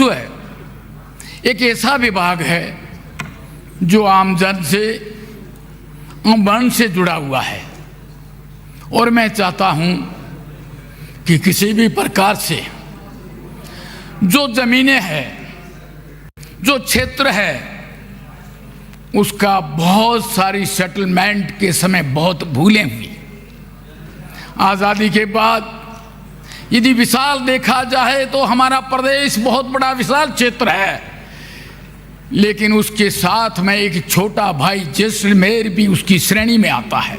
तो है एक ऐसा विभाग है जो आमजन से वर्ण से जुड़ा हुआ है, और मैं चाहता हूं कि किसी भी प्रकार से जो जमीनें हैं, जो क्षेत्र है, उसका बहुत सारी सेटलमेंट के समय बहुत भूलें हुई। आज़ादी के बाद यदि विशाल देखा जाए तो हमारा प्रदेश बहुत बड़ा विशाल क्षेत्र है, लेकिन उसके साथ में एक छोटा भाई जैसलमेर भी उसकी श्रेणी में आता है।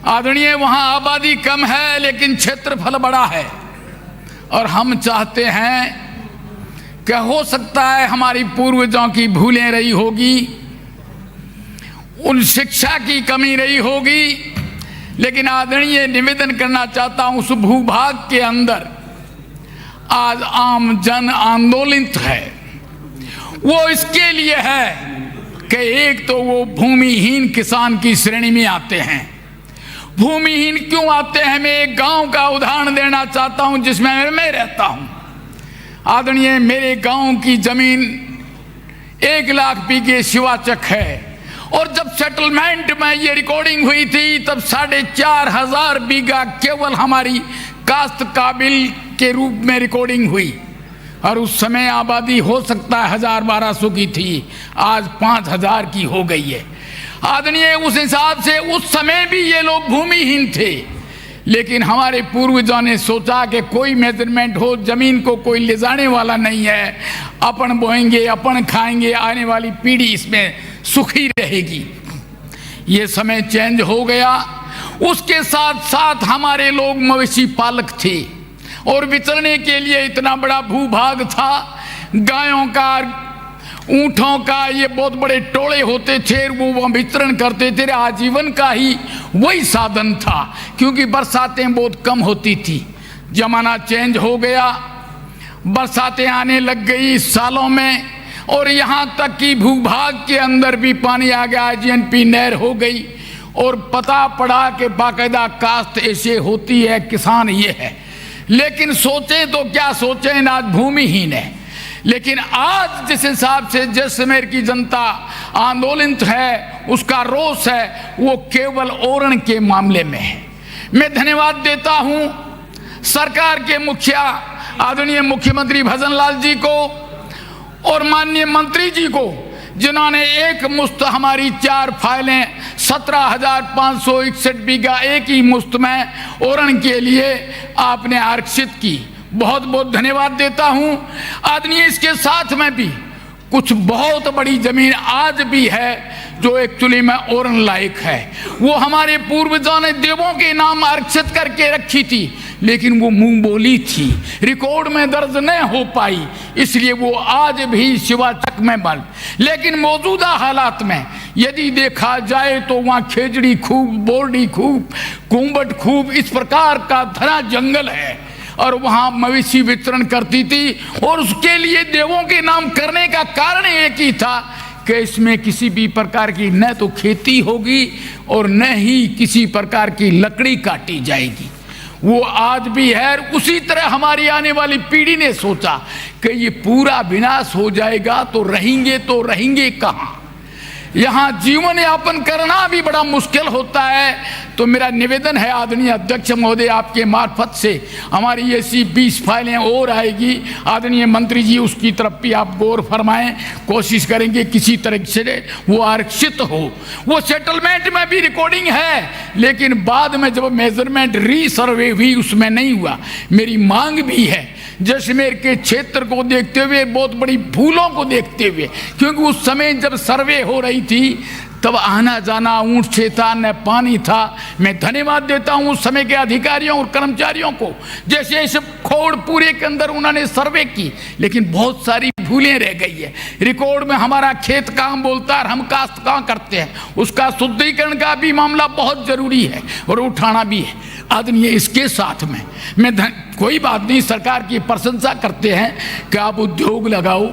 आदरणीय, वहाँ आबादी कम है लेकिन क्षेत्रफल बड़ा है, और हम चाहते हैं कि हो सकता है हमारी पूर्वजों की भूलें रही होगी, उन शिक्षा की कमी रही होगी, लेकिन आदरणीय निवेदन करना चाहता हूं उस भूभाग के अंदर आज आम जन आंदोलित है। वो इसके लिए है कि एक तो वो भूमिहीन किसान की श्रेणी में आते हैं। भूमिहीन क्यों आते हैं, मैं एक गांव का उदाहरण देना चाहता हूं जिसमें मैं रहता हूं। आदरणीय, मेरे गांव की जमीन 1 लाख बीघे शिवाचक है, और जब सेटलमेंट में ये रिकॉर्डिंग हुई थी तब 4,500 बीघा केवल हमारी काश्त काबिल के रूप में रिकॉर्डिंग हुई, और उस समय आबादी हो सकता है 1000-1200 की थी, आज 5000 की हो गई है। आदरणीय, उस हिसाब से उस समय भी ये लोग भूमिहीन थे, लेकिन हमारे पूर्वजों ने सोचा कि कोई मेजरमेंट हो, जमीन को कोई ले जाने वाला नहीं है, अपन बोएंगे, अपन खाएंगे, आने वाली पीढ़ी इसमें सुखी रहेगी। ये समय चेंज हो गया। उसके साथ साथ हमारे लोग मवेशी पालक थे, और विचरने के लिए इतना बड़ा भूभाग था। गायों का, ऊँटों का ये बहुत बड़े टोले होते थे, वो विचरण करते थे। आजीवन का ही वही साधन था, क्योंकि बरसातें बहुत कम होती थी। जमाना चेंज हो गया, बरसातें आने लग गई सालों में, और यहाँ तक कि भूभाग के अंदर भी पानी आ गया, जीएनपी नहर हो गई, और पता पड़ा कि बाकायदा काश्त ऐसे होती है, किसान ये है। लेकिन सोचें तो क्या सोचें, आज भूमिहीन है। लेकिन आज जिस हिसाब से जैसलमेर की जनता आंदोलित है, उसका रोष है, वो केवल ओरण के मामले में है। मैं धन्यवाद देता हूँ सरकार के मुखिया आदरणीय मुख्यमंत्री भजन लाल जी को और माननीय मंत्री जी को, जिन्होंने एक मुश्त हमारी 4 फाइलें 17,561 बीघा एक ही मुश्त में ओरण के लिए आपने आरक्षित की। बहुत बहुत धन्यवाद देता हूं। आदरणीय, इसके साथ में भी कुछ बहुत बड़ी जमीन आज भी है जो एक्चुअली में ओरण लायक है। वो हमारे पूर्वजों ने देवों के नाम आरक्षित करके रखी थी, लेकिन वो मुंह बोली थी, रिकॉर्ड में दर्ज नहीं हो पाई, इसलिए वो आज भी शिवाचक में बंद। लेकिन मौजूदा हालात में यदि देखा जाए तो वहाँ खेजड़ी खूब, बोरडी खूब, कुंबट खूब, इस प्रकार का घना जंगल है, और वहाँ मवेशी वितरण करती थी। और उसके लिए देवों के नाम करने का कारण एक ही था कि इसमें किसी भी प्रकार की न तो खेती होगी और न ही किसी प्रकार की लकड़ी काटी जाएगी। वो आज भी है। उसी तरह हमारी आने वाली पीढ़ी ने सोचा कि ये पूरा विनाश हो जाएगा तो रहेंगे कहाँ, यहाँ जीवन यापन करना भी बड़ा मुश्किल होता है। तो मेरा निवेदन है आदरणीय अध्यक्ष महोदय, आपके मार्फत से हमारी ऐसी 20 फाइलें और आएगी। आदरणीय मंत्री जी, उसकी तरफ भी आप गौर फरमाएं, कोशिश करेंगे किसी तरह से वो आरक्षित हो। वो सेटलमेंट में भी रिकॉर्डिंग है, लेकिन बाद में जब मेजरमेंट रीसर्वे हुई उसमें नहीं हुआ। मेरी मांग भी है जैसलमेर के क्षेत्र को देखते हुए, बहुत बड़ी भूलों को देखते हुए, क्योंकि उस समय जब सर्वे हो रही थी तब आना जाना ऊंट से था, न पानी था। मैं धन्यवाद देता हूं उस समय के अधिकारियों और कर्मचारियों को, जैसे इस खोड़ पूरे के अंदर उन्होंने सर्वे की, लेकिन बहुत सारी भूलें रह गई है। रिकॉर्ड में हमारा खेत कहाँ बोलता है, हम काश्त कहाँ करते हैं, उसका शुद्धिकरण का भी मामला बहुत जरूरी है और उठाना भी है। आदरणीय, इसके साथ में मैं कोई बात नहीं, सरकार की प्रशंसा करते हैं कि आप उद्योग लगाओ,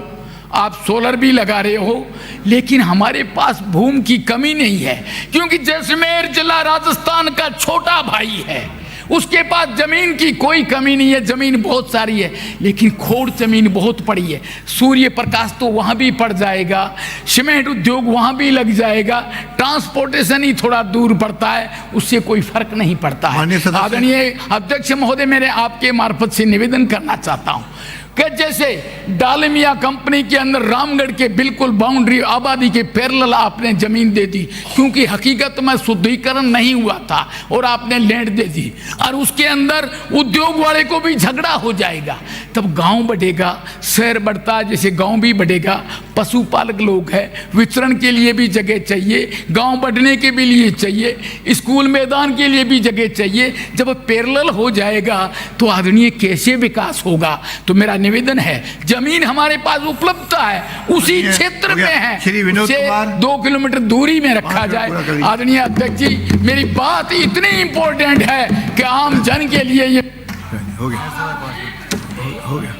आप सोलर भी लगा रहे हो, लेकिन हमारे पास भूमि की कमी नहीं है, क्योंकि जैसलमेर जिला राजस्थान का छोटा भाई है। उसके पास जमीन की कोई कमी नहीं है, जमीन बहुत सारी है, लेकिन खोड़ जमीन बहुत पड़ी है। सूर्य प्रकाश तो वहाँ भी पड़ जाएगा, सीमेंट उद्योग वहाँ भी लग जाएगा, ट्रांसपोर्टेशन ही थोड़ा दूर पड़ता है, उससे कोई फर्क नहीं पड़ता है। आदरणीय अध्यक्ष महोदय, मैंने आपके मार्फत से निवेदन करना चाहता हूँ कि जैसे डालमिया कंपनी के अंदर रामगढ़ के बिल्कुल बाउंड्री आबादी के पैरेलल आपने जमीन दे दी, क्योंकि हकीकत में शुद्धिकरण नहीं हुआ था और आपने लैंड दे दी, और उसके अंदर उद्योग वाले को भी झगड़ा हो जाएगा, तब गांव बढ़ेगा, शहर बढ़ता है, जैसे गांव भी बढ़ेगा। पशुपालक लोग हैं, विचरण के लिए भी जगह चाहिए, गांव बढ़ने के भी लिए चाहिए, स्कूल मैदान के लिए भी जगह चाहिए। जब पैरेलल हो जाएगा तो आदरणीय कैसे विकास होगा? तो मेरा निवेदन है, जमीन हमारे पास उपलब्ध है, उसी क्षेत्र में है, उसे 2 किलोमीटर दूरी में रखा जाए। आदरणीय अध्यक्ष जी, मेरी बात इतनी इंपॉर्टेंट है कि आम जन के लिए ये हो गया।